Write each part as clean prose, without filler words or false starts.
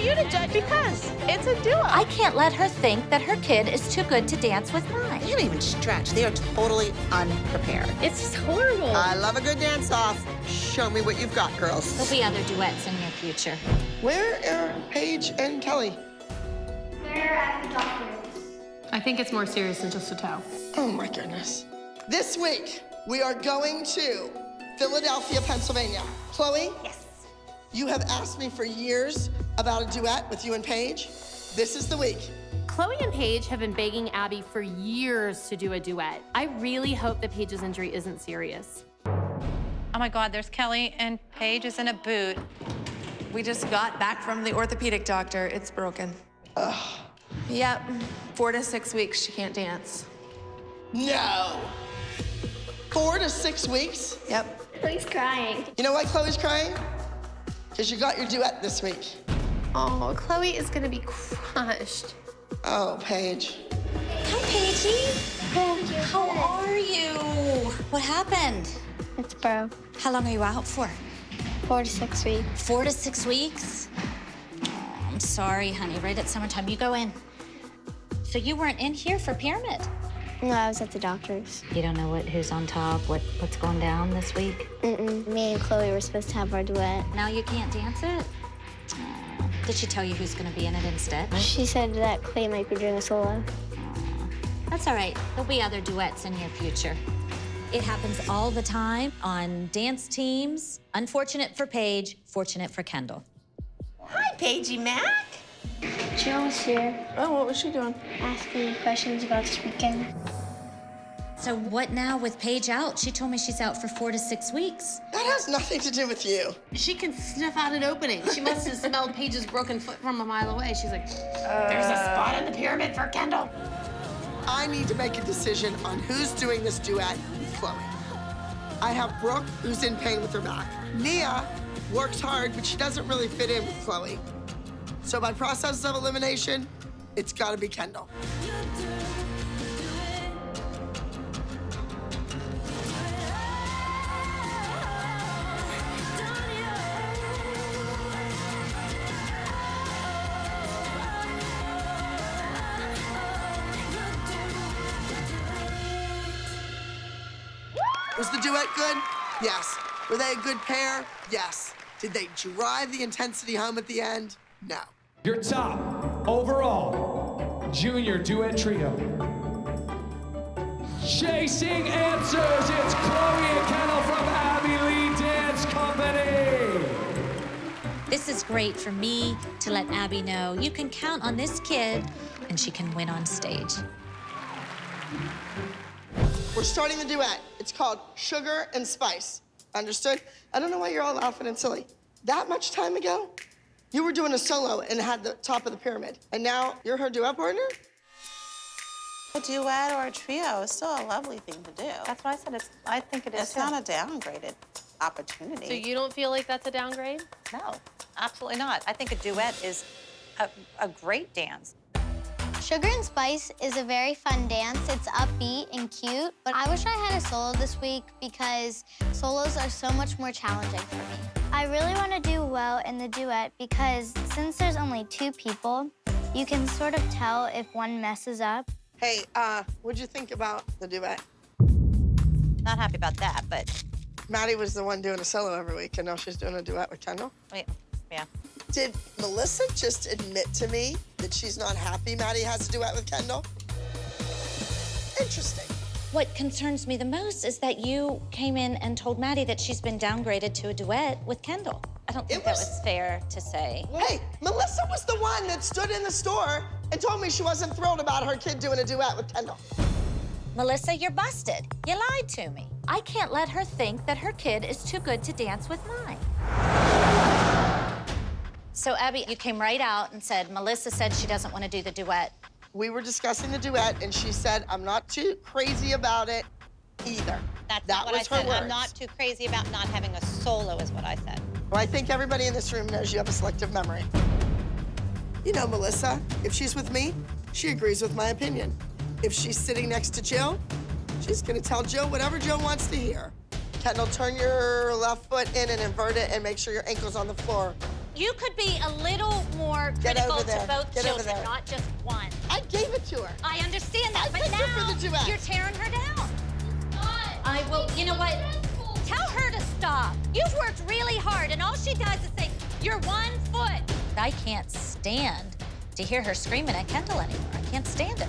you to judge because it's a duo. I can't let her think that her kid is too good to dance with mine. They don't even stretch. They are totally unprepared. It's just horrible. I love a good dance-off. Show me what you've got, girls. There'll be other duets in your future. Where are Paige and Kelly? They're at the doctor's. I think it's more serious than just a toe. Oh, my goodness. This week, we are going to Philadelphia, Pennsylvania. Chloe? Yes. You have asked me for years about a duet with you and Paige. This is the week. Chloe and Paige have been begging Abby for years to do a duet. I really hope that Paige's injury isn't serious. Oh my God, there's Kelly and Paige is in a boot. We just got back from the orthopedic doctor. It's broken. Ugh. Yep, 4 to 6 weeks she can't dance. No. 4 to 6 weeks? Yep. Chloe's crying. You know why Chloe's crying? Because you got your duet this week. Oh, Chloe is gonna be crushed. Oh, Paige. Hi, Paigey. How are you? What happened? It's broke. How long are you out for? 4 to 6 weeks. 4 to 6 weeks? Oh, I'm sorry, honey. Right at summertime, you go in. So you weren't in here for Pyramid? No, I was at the doctor's. You don't know who's on top, what's going down this week? Me and Chloe were supposed to have our duet. Now you can't dance it? Did she tell you who's gonna be in it instead? She said that Clay might be doing a solo. That's all right. There'll be other duets in your future. It happens all the time on dance teams. Unfortunate for Paige, fortunate for Kendall. Hi, Paigey Mac. Jill was here Oh, what was she doing? asking me questions about this weekend. So what now with Paige out? She told me she's out for 4 to 6 weeks. That has nothing to do with you. She can sniff out an opening. She must have smelled Paige's broken foot from a mile away. She's like, There's a spot in the pyramid for Kendall. I need to make a decision on who's doing this duet with Chloe. I have Brooke, who's in pain with her back. Nia works hard, but she doesn't really fit in with Chloe. So by process of elimination, it's gotta be Kendall. Was the duet good? Yes. Were they a good pair? Yes. Did they drive the intensity home at the end? No. Your top overall junior duet trio. Chasing answers, it's Chloe and Kendall from Abby Lee Dance Company. This is great for me to let Abby know you can count on this kid and she can win on stage. We're starting the duet. It's called Sugar and Spice. Understood? I don't know why you're all laughing and silly. That much time ago, you were doing a solo and had the top of the pyramid. And now you're her duet partner? A duet or a trio is still a lovely thing to do. That's what I said. I think it is. It's not a downgraded opportunity. so you don't feel like that's a downgrade? No, absolutely not. I think a duet is a great dance. Sugar and Spice is a very fun dance. It's upbeat and cute, but I wish I had a solo this week because solos are so much more challenging for me. I really want to do well in the duet because since there's only 2 people, you can sort of tell if one messes up. Hey, what'd you think about the duet? Not happy about that, but Maddie was the one doing a solo every week, and now she's doing a duet with Kendall. wait, yeah. Did Melissa just admit to me that she's not happy Maddie has a duet with Kendall? Interesting. What concerns me the most is that you came in and told Maddie that she's been downgraded to a duet with Kendall. I don't think that was fair to say. Hey, Melissa was the one that stood in the store and told me she wasn't thrilled about her kid doing a duet with Kendall. Melissa, you're busted. You lied to me. I can't let her think that her kid is too good to dance with mine. So, Abby, you came right out and said, Melissa said she doesn't want to do the duet. We were discussing the duet, and she said, I'm not too crazy about it either. That's that not what I was her said. words. I'm not too crazy about not having a solo, is what I said. Well, I think everybody in this room knows you have a selective memory. You know, Melissa, if she's with me, she agrees with my opinion. If she's sitting next to Jill, she's gonna tell Jill whatever Jill wants to hear. Kendall, turn your left foot in and invert it and make sure your ankle's on the floor. You could be a little more over to there. both Get over children, there. not just one. I gave it to her. I understand that, I but picked her now for the duet. you're tearing her down. I will, you know what? Tell her to stop. You've worked really hard, and all she does is say, you're 1 foot. I can't stand to hear her screaming at Kendall anymore. I can't stand it.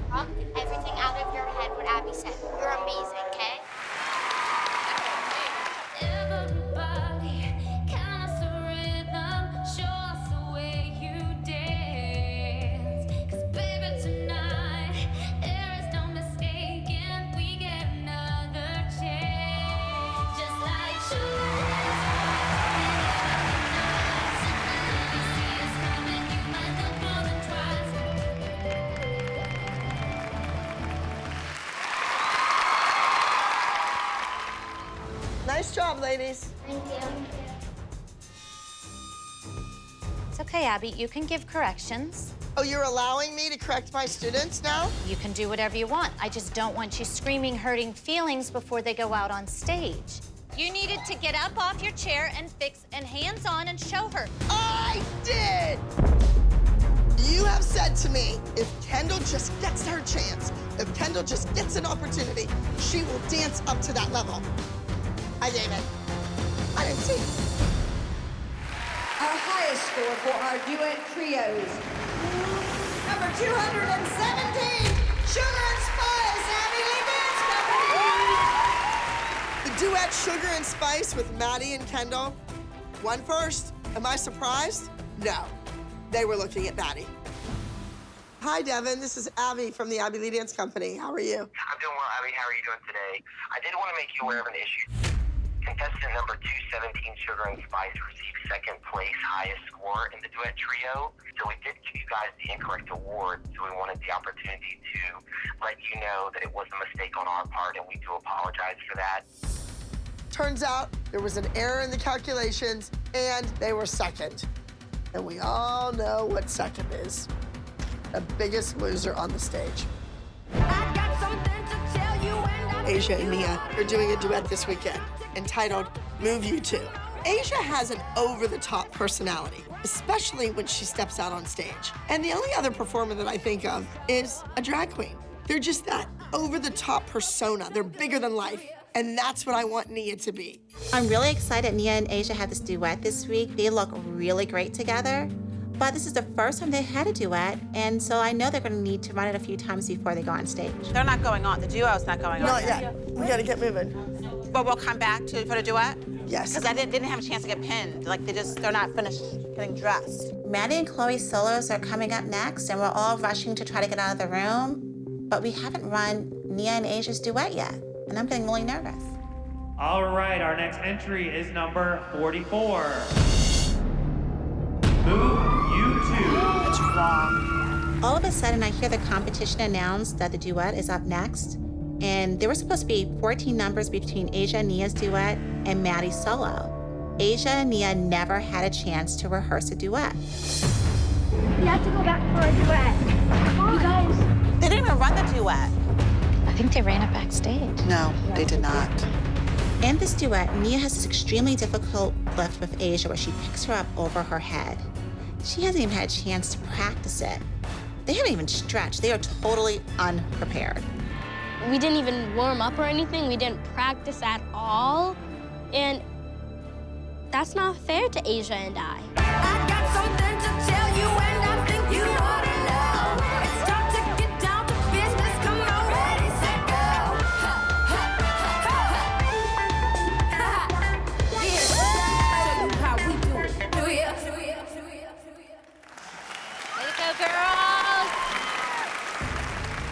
Knock everything out of your head what Abby said. You're amazing, okay? Nice job, ladies. Thank you. It's okay, Abby. You can give corrections. Oh, you're allowing me to correct my students now? You can do whatever you want. I just don't want you screaming, hurting feelings before they go out on stage. You needed to get up off your chair and fix and hands-on and show her. I did! You have said to me, if Kendall just gets her chance, if Kendall just gets an opportunity, she will dance up to that level. I gave it. I didn't see it. Our highest score for our duet trios. Number 217, Sugar and Spice, Abby Lee Dance Company. The duet Sugar and Spice with Maddie and Kendall won first. Am I surprised? No. They were looking at Maddie. Hi, Devin. This is Abby from the Abby Lee Dance Company. How are you? I'm doing well, Abby. How are you doing today? I did want to make you aware of an issue. Contestant number 217, Sugar and Spice, received second place highest score in the duet trio. So we did give you guys the incorrect award, so we wanted the opportunity to let you know that it was a mistake on our part, and we do apologize for that. Turns out there was an error in the calculations, and they were second. And we all know what second is. The biggest loser on the stage. Asia and Nia are doing a duet this weekend entitled Move You Two. Asia has an over-the-top personality, especially when she steps out on stage. And the only other performer that I think of is a drag queen. They're just that over-the-top persona. They're bigger than life. And that's what I want Nia to be. I'm really excited Nia and Asia had this duet this week. They look really great together. But this is the first time they had a duet, and so I know they're going to need to run it a few times before they go on stage. They're not going on. The duo's not going on. Not yet. We gotta get moving. But we'll come back for the duet? Yes. Because I didn't have a chance to get pinned. Like, they're not finished getting dressed. Maddie and Chloe's solos are coming up next, and we're all rushing to try to get out of the room. But we haven't run Nia and Asia's duet yet, and I'm getting really nervous. All right, our next entry is number 44. Move You Two. It's wrong. All of a sudden, I hear the competition announce that the duet is up next, and there were supposed to be 14 numbers between Asia and Nia's duet and Maddie's solo. Asia and Nia never had a chance to rehearse a duet. We have to go back for a duet. Come on. You guys. They didn't even run the duet. I think they ran it backstage. No, they did not. In this duet, Nia has this extremely difficult lift with Asia where she picks her up over her head. She hasn't even had a chance to practice it. They haven't even stretched. They are totally unprepared. We didn't even warm up or anything. We didn't practice at all. And that's not fair to Asia and I. I got something to tell you, and I think you ought to know. It's time to get down to business. Come on, ready, set, go. Yeah, show you how we do it. Do ya? Way to go, girls!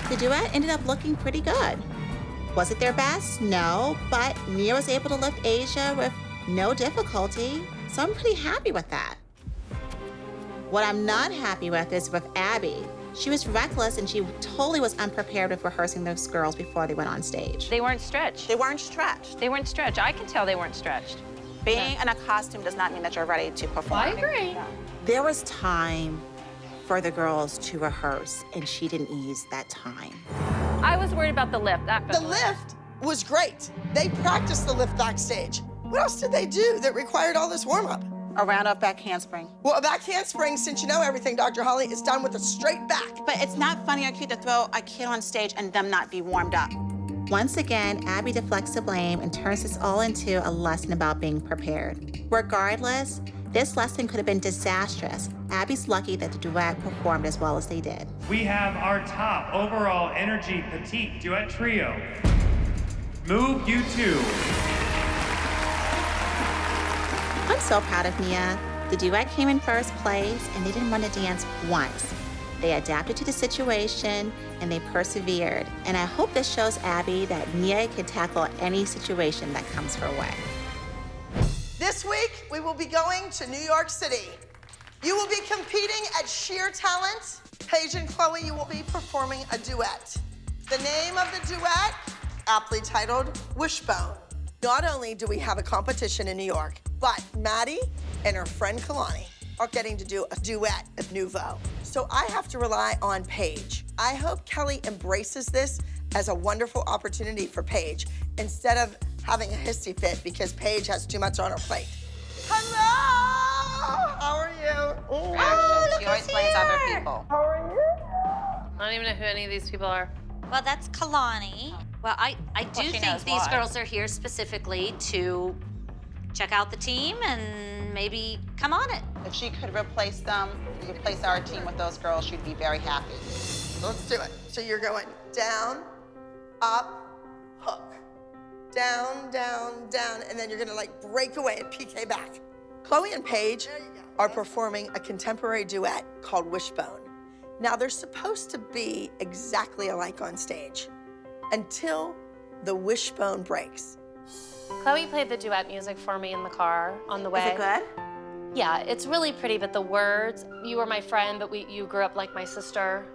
The duet ended up looking pretty good. Was it their best? No, but Nia was able to lift Asia with no difficulty, so I'm pretty happy with that. What I'm not happy with is with Abby. She was reckless and she totally was unprepared with rehearsing those girls before they went on stage. They weren't stretched. They weren't stretched. They weren't stretched. I can tell they weren't stretched. Being in a costume does not mean that you're ready to perform. I agree. There was time for the girls to rehearse, and she didn't use that time. I was worried about the lift. The lift was great. They practiced the lift backstage. What else did they do that required all this warm-up? A round off back handspring. Well, a back handspring, since you know everything, Dr. Holly, is done with a straight back. But it's not funny or cute to throw a kid on stage and them not be warmed up. Once again, Abby deflects the blame and turns this all into a lesson about being prepared. Regardless, this lesson could have been disastrous. Abby's lucky that the duet performed as well as they did. We have our top overall energy petite duet trio. Move you two. I'm so proud of Nia. The duet came in first place and they didn't want to dance once. They adapted to the situation and they persevered. And I hope this shows Abby that Nia can tackle any situation that comes her way. This week, we will be going to New York City. You will be competing at sheer talent. Paige and Chloe, you will be performing a duet. The name of the duet, aptly titled Wishbone. Not only do we have a competition in New York, but Maddie and her friend Kalani are getting to do a duet of Nouveau. So I have to rely on Paige. I hope Kelly embraces this as a wonderful opportunity for Paige instead of having a hissy fit because Paige has too much on her plate. Hello! How are you? Oh, she always blames other people. How are you? I don't even know who any of these people are. Well, that's Kalani. Well, I do she think knows these why. girls are here specifically to check out the team and maybe come on it. If she could replace them, replace our team with those girls, she'd be very happy. Let's do it. So you're going down, up, hook. Down, down, down, and then you're gonna like break away and PK back. Chloe and Paige are performing a contemporary duet called Wishbone. Now they're supposed to be exactly alike on stage until the wishbone breaks. Chloe played the duet music for me in the car on the way. Is it good? Yeah, it's really pretty, but the words, you were my friend, but you grew up like my sister.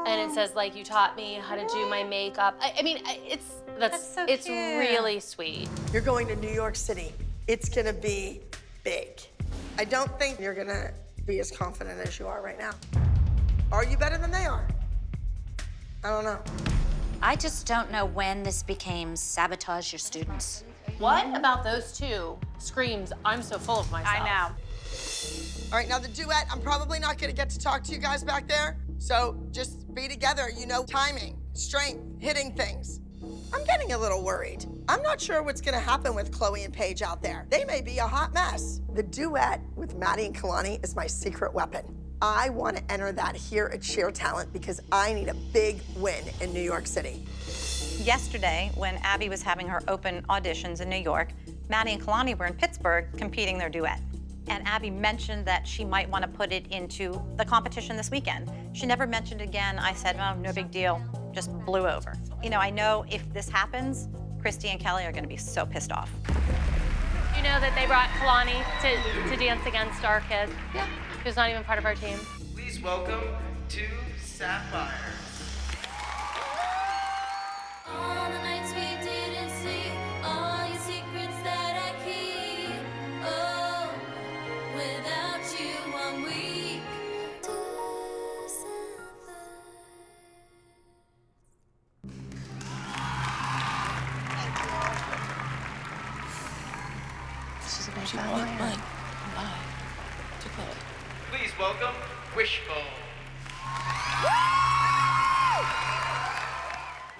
And it says, like, you taught me how to do my makeup. I mean, That's so it's cute. really sweet. You're going to New York City. It's gonna be big. I don't think you're gonna be as confident as you are right now. Are you better than they are? I don't know. I just don't know when this became sabotage your students. What about those two screams, I'm so full of myself? I know. All right, now the duet, I'm probably not gonna get to talk to you guys back there, so just be together, you know, timing, strength, hitting things. I'm getting a little worried. I'm not sure what's gonna happen with Chloe and Paige out there. They may be a hot mess. The duet with Maddie and Kalani is my secret weapon. I wanna enter that here at Sheer Talent because I need a big win in New York City. Yesterday, when Abby was having her open auditions in New York, Maddie and Kalani were in Pittsburgh competing their duet. And Abby mentioned that she might want to put it into the competition this weekend. She never mentioned it again. I said, oh, no big deal, just blew over. You know, I know if this happens, Christy and Kelly are going to be so pissed off. You know that they brought Kalani to dance against our kid? Yeah. Who's not even part of our team. Please welcome to Sapphire. All the nights we didn't sleep, all your secrets that I keep. Oh, without you I'm weak. This is a big bye. To Chloe. Please welcome Wishbone.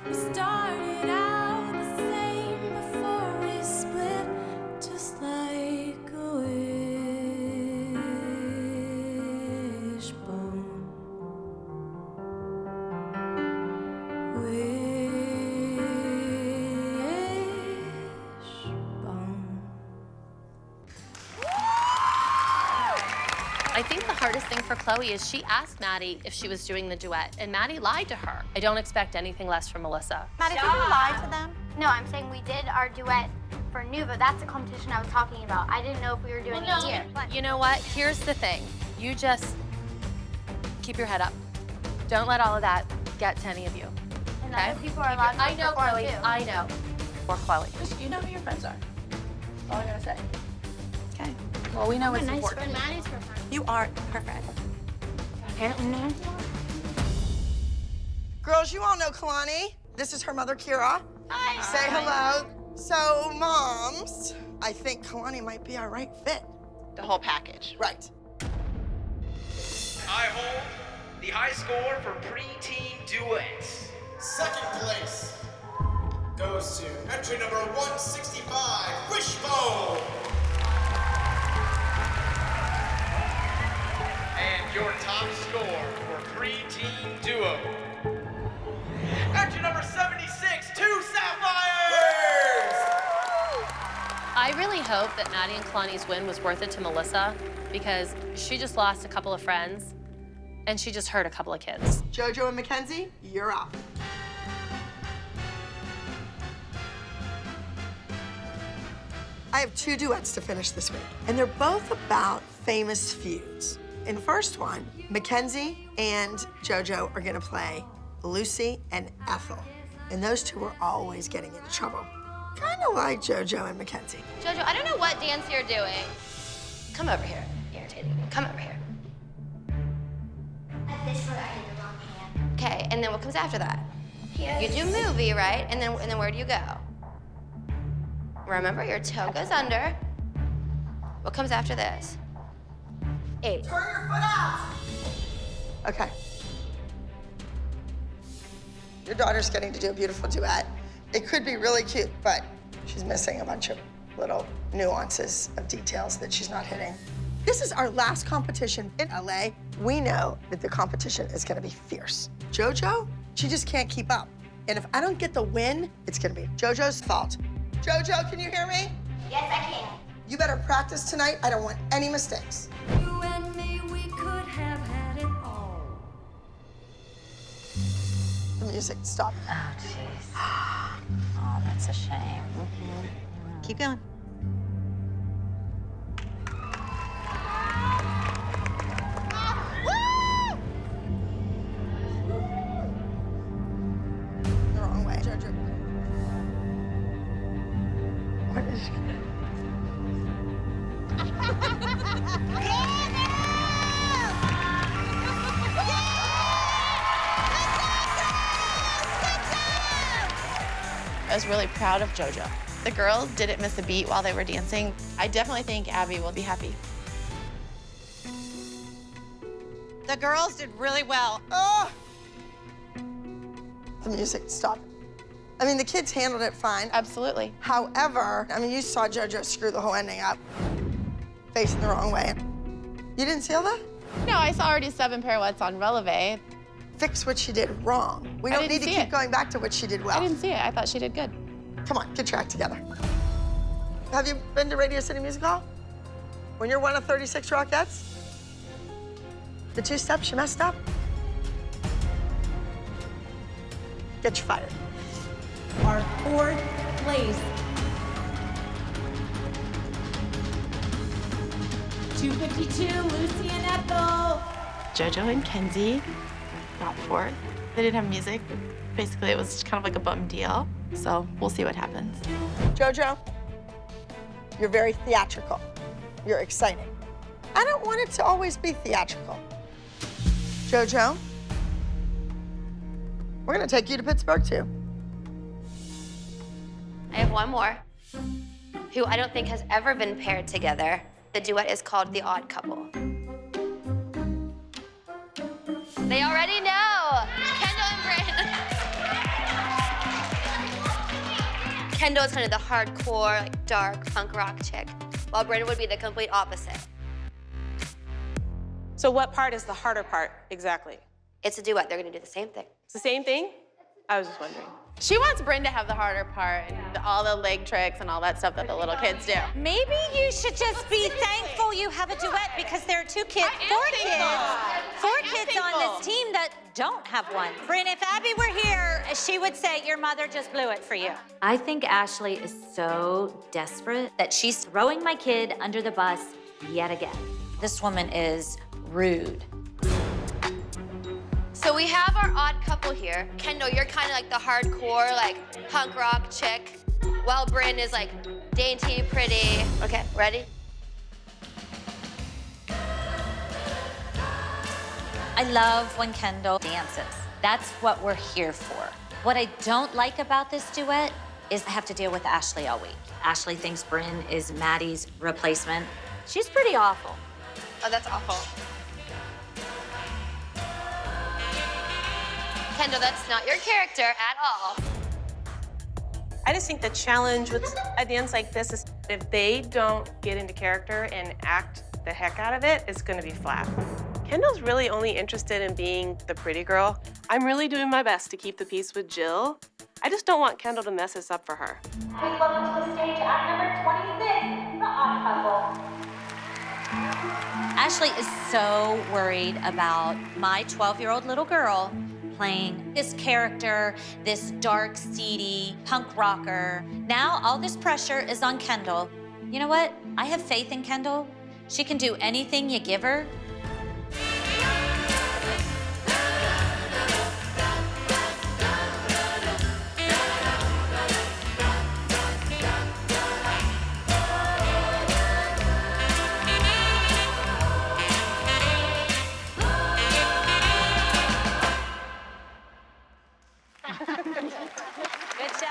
We started out the same before we split, just like a wishbone. Wishbone. I think the hardest thing for Chloe is she asked Maddie if she was doing the duet, and Maddie lied to her. I don't expect anything less from Melissa. Maddie, did you lie to them? No, I'm saying we did our duet for Nouveau. That's the competition I was talking about. I didn't know if we were doing it here. You know what? Here's the thing. You just keep your head up. Don't let all of that get to any of you. And Okay? other people are allowed to I know, perform Chloe. too. I know. Or Chloe? You know who your friends are. That's all I gotta say. Okay. Well, we know what's Nice important. friend Maddie's her friend. You are her friend. Apparently not. Girls, you all know Kalani. This is her mother, Kira. Hi. Say hello. So, moms, I think Kalani might be our right fit. the whole package. Right. I hold the high score for preteen duets. Second place goes to entry number 165, Wishbone. And your top score for preteen duo. Entry number 76, Two Sapphires! I really hope that Maddie and Kalani's win was worth it to Melissa because she just lost a couple of friends and she just hurt a couple of kids. JoJo and Mackenzie, you're up. I have 2 duets to finish this week, and they're both about famous feuds. In the first one, Mackenzie and JoJo are gonna play Lucy and Ethel, and those 2 are always getting into trouble. Kind of like JoJo and Mackenzie. JoJo, I don't know what dance you're doing. Come over here. Irritating me. Come over here. At this one, I did the wrong hand. Okay, and then what comes after that? Yes. You do movie, right? And then where do you go? Remember, your toe goes under. What comes after this? 8. Turn your foot out! Okay. Your daughter's getting to do a beautiful duet. It could be really cute, but she's missing a bunch of little nuances of details that she's not hitting. This is our last competition in LA. We know that the competition is gonna be fierce. JoJo, she just can't keep up. And if I don't get the win, it's gonna be JoJo's fault. JoJo, can you hear me? Yes, I can. You better practice tonight. I don't want any mistakes. You and me, we could have had it all. The music, stop. Oh, jeez. Oh, that's a shame. Keep going. The wrong way, JoJo. What is she? I was really proud of JoJo. The girls didn't miss a beat while they were dancing. I definitely think Abby will be happy. The girls did really well. Oh! The music, stop. I mean, the kids handled it fine. Absolutely. However, I mean, you saw JoJo screw the whole ending up, facing the wrong way. You didn't see all that? No, I saw already 7 pirouettes on releve. Fix what she did wrong. We I don't didn't need to see keep it. going back to what she did well. I didn't see it. I thought she did good. Come on, get your act together. Have you been to Radio City Music Hall? When you're one of 36 Rockettes? The 2 steps you messed up? Get you fired. Our 4th place. 252, Lucy and Ethel. JoJo and Kenzie got 4th. They didn't have music. Basically, it was kind of like a bum deal. So we'll see what happens. JoJo, you're very theatrical. You're exciting. I don't want it to always be theatrical. JoJo, we're gonna take you to Pittsburgh too. I have one more, who I don't think has ever been paired together. The duet is called The Odd Couple. They already know. Kendall and Bryn. Kendall is kind of the hardcore, like dark punk rock chick, while Bryn would be the complete opposite. So what part is the harder part, exactly? It's a duet. They're gonna do the same thing. It's the same thing? I was just wondering. She wants Bryn to have the harder part and all the leg tricks and all that stuff that the little kids do. Maybe you should just be thankful you have a duet because there are 4 kids on this team that don't have one. Bryn, if Abby were here, she would say your mother just blew it for you. I think Ashley is so desperate that she's throwing my kid under the bus yet again. This woman is rude. So we have our odd couple here. Kendall, you're kind of like the hardcore, like punk rock chick, while Bryn is like dainty, pretty. Okay, ready? I love when Kendall dances. That's what we're here for. What I don't like about this duet is I have to deal with Ashley all week. Ashley thinks Bryn is Maddie's replacement. She's pretty awful. Oh, that's awful. Kendall, that's not your character at all. I just think the challenge with a dance like this is if they don't get into character and act the heck out of it, it's gonna be flat. Kendall's really only interested in being the pretty girl. I'm really doing my best to keep the peace with Jill. I just don't want Kendall to mess this up for her. Please welcome to the stage act number 26, the Odd Couple. Ashley is so worried about my 12-year-old little girl playing this character, this dark, seedy punk rocker. Now all this pressure is on Kendall. You know what? I have faith in Kendall. She can do anything you give her. Good job.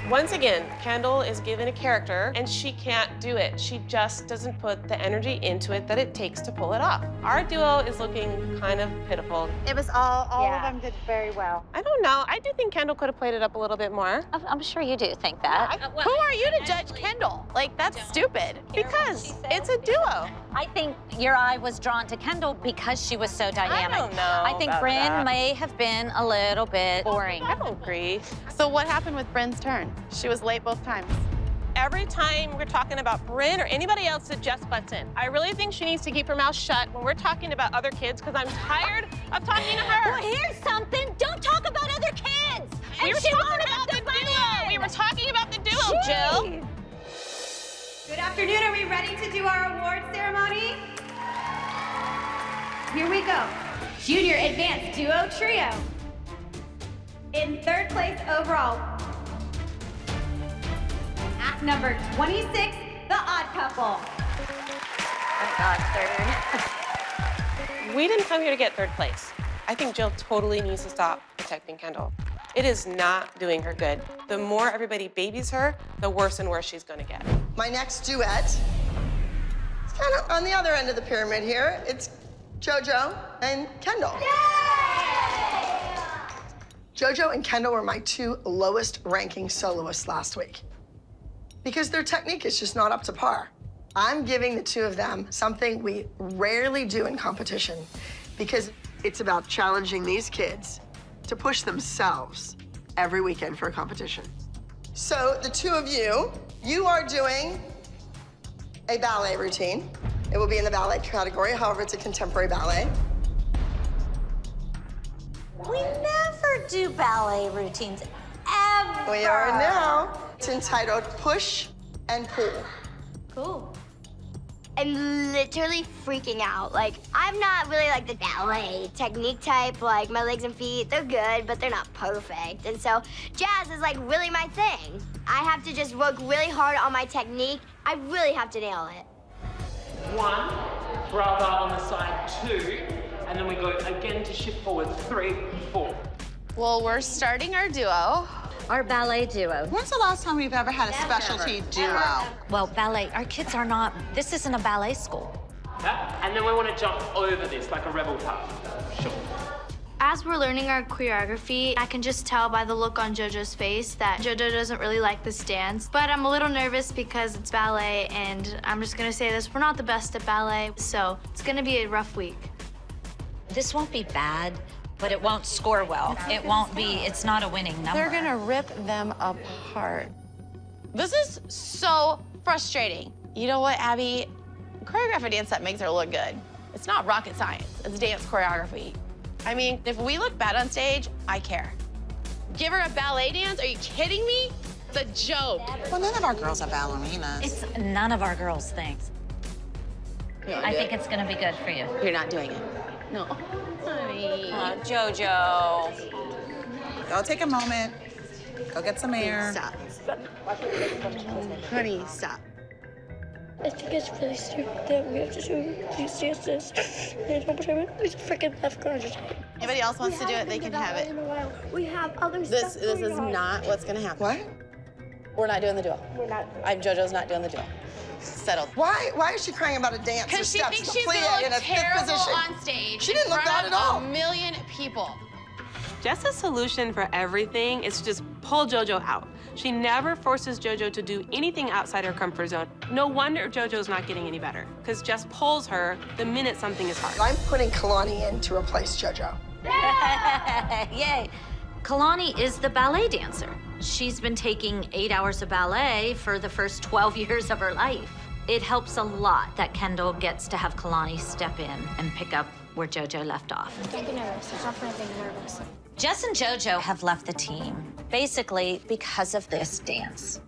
Once again, Kendall is given a character and she can't do it. She just doesn't put the energy into it that it takes to pull it off. Our duo is looking kind of pitiful. It was all of them did very well. I don't know. I do think Kendall could have played it up a little bit more. I'm sure you do think that. Who are you to judge Kendall? Like, that's stupid. Because it's a duo. I think your eye was drawn to Kendall because she was so dynamic. I don't know I think about Bryn that. may have been a little bit boring. I don't agree. So what happened with Bryn's turn? She was late both times. Every time we're talking about Bryn or anybody else that just butts in, I really think she needs to keep her mouth shut when we're talking about other kids because I'm tired of talking to her. Well, here's something. Don't talk about other kids. We were talking about the duo. We were talking about the duo, Jill. Good afternoon. Are we ready to do our award ceremony? Here we go. Junior Advanced Duo Trio. In third place overall, act number 26, The Odd Couple. Oh, God, third. We didn't come here to get third place. I think Jill totally needs to stop protecting Kendall. It is not doing her good. The more everybody babies her, the worse and worse she's gonna get. My next duet is kind of on the other end of the pyramid here. It's JoJo and Kendall. JoJo and Kendall were my two lowest ranking soloists last week because their technique is just not up to par. I'm giving the two of them something we rarely do in competition because it's about challenging these kids to push themselves every weekend for a competition. So the two of you are doing a ballet routine. It will be in the ballet category, however, it's a contemporary ballet. We never do ballet routines, ever. We are now. It's entitled Push and Pull. Cool. I'm literally freaking out. Like, I'm not really like the ballet technique type. Like, my legs and feet, they're good, but they're not perfect. And so jazz is like really my thing. I have to just work really hard on my technique. I really have to nail it. 1, brother on the side, 2, and then we go again to shift forward, 3, 4. Well, we're starting our duo. Our ballet duo. When's the last time we've ever had a specialty duo? Well, ballet, our kids are not, this isn't a ballet school. Yeah? And then we want to jump over this like a rebel pup. Sure. As we're learning our choreography, I can just tell by the look on JoJo's face that JoJo doesn't really like this dance. But I'm a little nervous because it's ballet, and I'm just gonna say this, we're not the best at ballet, so it's gonna be a rough week. This won't be bad, but it won't score well. It won't be, it's not a winning number. They're gonna rip them apart. This is so frustrating. You know what, Abby? Choreograph a dance that makes her look good. It's not rocket science, it's dance choreography. I mean, if we look bad on stage, I care. Give her a ballet dance? Are you kidding me? It's a joke. Well, none of our girls are ballerinas. It's none of our girls' things. I think it's gonna be good for you. You're not doing it. No. Honey. JoJo. Go take a moment. Go get some air. Stop. Honey, stop. I think it's really stupid that we have to do these dances. And it's freaking left corner. Anybody else wants to do it, they can have it. We have other This stuff is going on. not what's gonna happen. What? We're not doing the duel. We're not. JoJo's not doing the duel. Settled. Why is she crying about a dance? Because she steps, thinks she's plie gonna in look a fifth terrible position? on stage. She didn't look bad at all. A million people. Jess's solution for everything is to just pull JoJo out. She never forces JoJo to do anything outside her comfort zone. No wonder JoJo's not getting any better, because Jess pulls her the minute something is hard. I'm putting Kalani in to replace JoJo. Yay. Kalani is the ballet dancer. She's been taking 8 hours of ballet for the first 12 years of her life. It helps a lot that Kendall gets to have Kalani step in and pick up where JoJo left off. Don't be nervous. There's not being nervous. Jess and JoJo have left the team, basically because of this dance.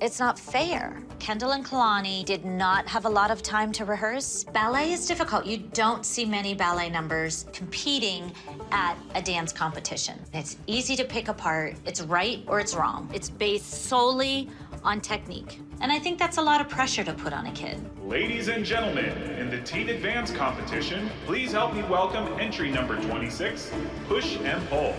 It's not fair. Kendall and Kalani did not have a lot of time to rehearse. Ballet is difficult. You don't see many ballet numbers competing at a dance competition. It's easy to pick apart. It's right or it's wrong. It's based solely on technique. And I think that's a lot of pressure to put on a kid. Ladies and gentlemen, in the Teen Advance competition, please help me welcome entry number 26, Push and Pull.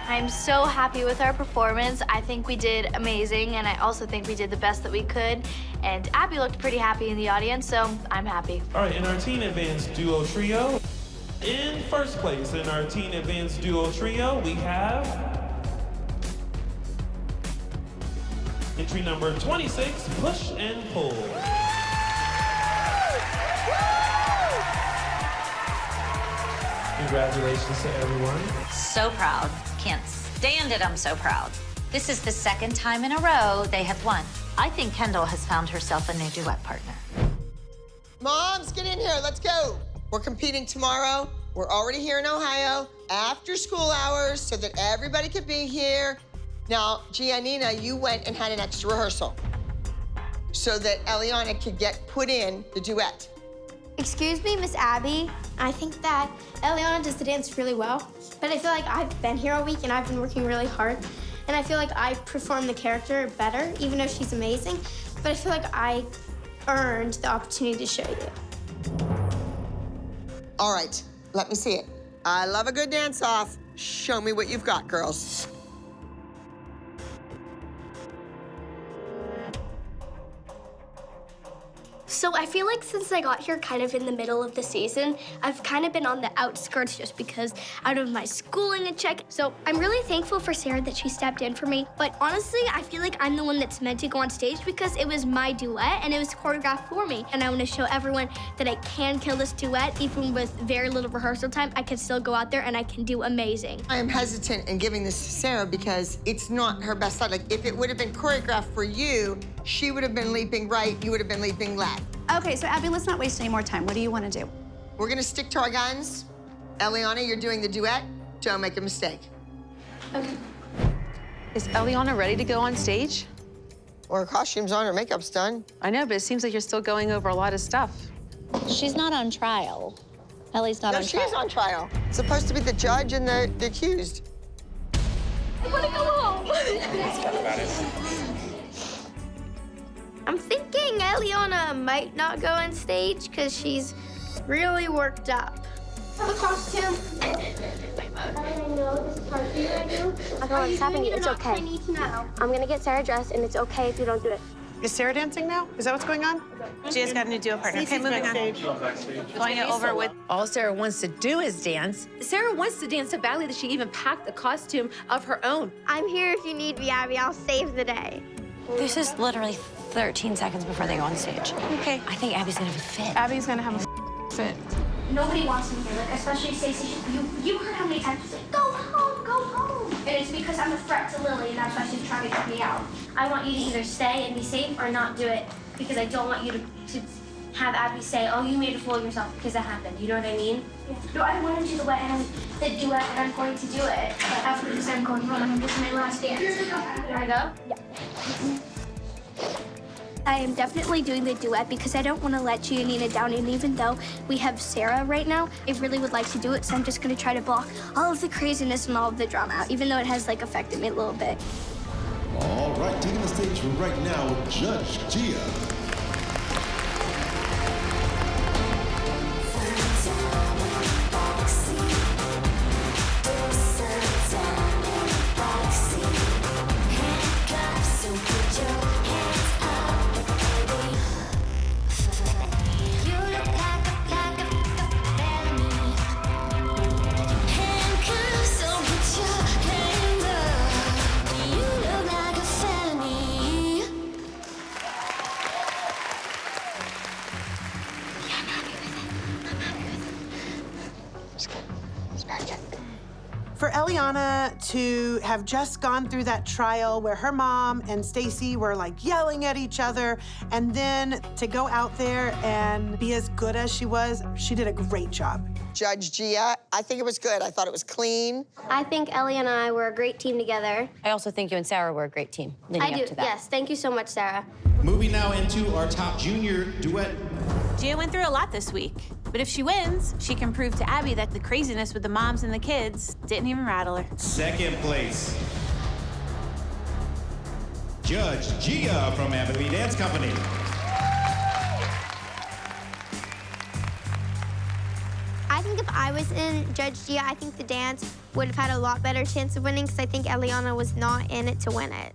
I'm so happy with our performance. I think we did amazing, and I also think we did the best that we could. And Abby looked pretty happy in the audience, so I'm happy. All right, in our Teen Advance Duo Trio, in first place in our Teen Advance Duo Trio, we have entry number 26, Push and Pull. Congratulations to everyone. So proud. Can't stand it, I'm so proud. This is the second time in a row they have won. I think Kendall has found herself a new duet partner. Moms, get in here, let's go. We're competing tomorrow. We're already here in Ohio, after school hours, so that everybody could be here. Now, Giannina, you went and had an extra rehearsal so that Eliana could get put in the duet. Excuse me, Miss Abby. I think that Eliana does the dance really well, but I feel like I've been here all week and I've been working really hard, and I feel like I perform the character better, even though she's amazing, but I feel like I earned the opportunity to show you. All right, let me see it. I love a good dance-off. Show me what you've got, girls. So I feel like since I got here kind of in the middle of the season, I've kind of been on the outskirts just because out of my schooling and check. So I'm really thankful for Sarah that she stepped in for me. But honestly, I feel like I'm the one that's meant to go on stage because it was my duet and it was choreographed for me. And I want to show everyone that I can kill this duet. Even with very little rehearsal time, I can still go out there and I can do amazing. I am hesitant in giving this to Sarah because it's not her best side. Like, if it would have been choreographed for you, she would have been leaping right, you would have been leaping left. Okay, so Abby, let's not waste any more time. What do you want to do? We're gonna stick to our guns. Eliana, you're doing the duet. Don't make a mistake. Okay. Is Eliana ready to go on stage? Well, her costume's on, her makeup's done. I know, but it seems like you're still going over a lot of stuff. She's not on trial. Ellie's not No, on she trial. is on trial. It's supposed to be the judge and the accused. I want to go home. Let's talk about it. I'm thinking Eliana might not go on stage because she's really worked up. The costume. I know this part you do. I know what's happening. It's okay. I need to know. I'm gonna get Sarah dressed, and it's okay if you don't do it. Is Sarah dancing now? Is that what's going on? She has got a new duo partner. Okay, moving on. Going over with. All Sarah wants to do is dance. Sarah wants to dance so badly that she even packed a costume of her own. I'm here if you need me, Abby. I'll save the day. This is literally 13 seconds before they go on stage. Okay. I think Abby's gonna have a fit. Abby's gonna have a fit. Nobody wants me here, like especially Stacey. You heard how many times she said, "Go home, go home." And it's because I'm a threat to Lily, and that's why she's trying to get me out. I want you to either stay and be safe or not do it, because I don't want you to have Abby say, oh, you made a fool of yourself because that happened. You know what I mean? Yeah. No, I want to do the duet, and I'm going to do it. But after this, I'm going home. This is my last dance. You want to go? Yeah. I am definitely doing the duet because I don't want to let Gia and Nina down, and even though we have Sarah right now, I really would like to do it, so I'm just going to try to block all of the craziness and all of the drama out, even though it has, like, affected me a little bit. All right, taking the stage right now, Judge Gia. For Eliana to have just gone through that trial where her mom and Stacy were like yelling at each other, and then to go out there and be as good as she did a great job. Judge Gia, I think it was good. I thought it was clean. I think Ellie and I were a great team together. I also think you and Sarah were a great team leading up to that. Yes. Thank you so much, Sarah. Moving now into our top junior duet. Gia went through a lot this week, but if she wins, she can prove to Abby that the craziness with the moms and the kids didn't even rattle her. Second place, Judge Gia from Abby Dance Company. I think if I was in Judge Gia, I think the dance would have had a lot better chance of winning because I think Eliana was not in it to win it.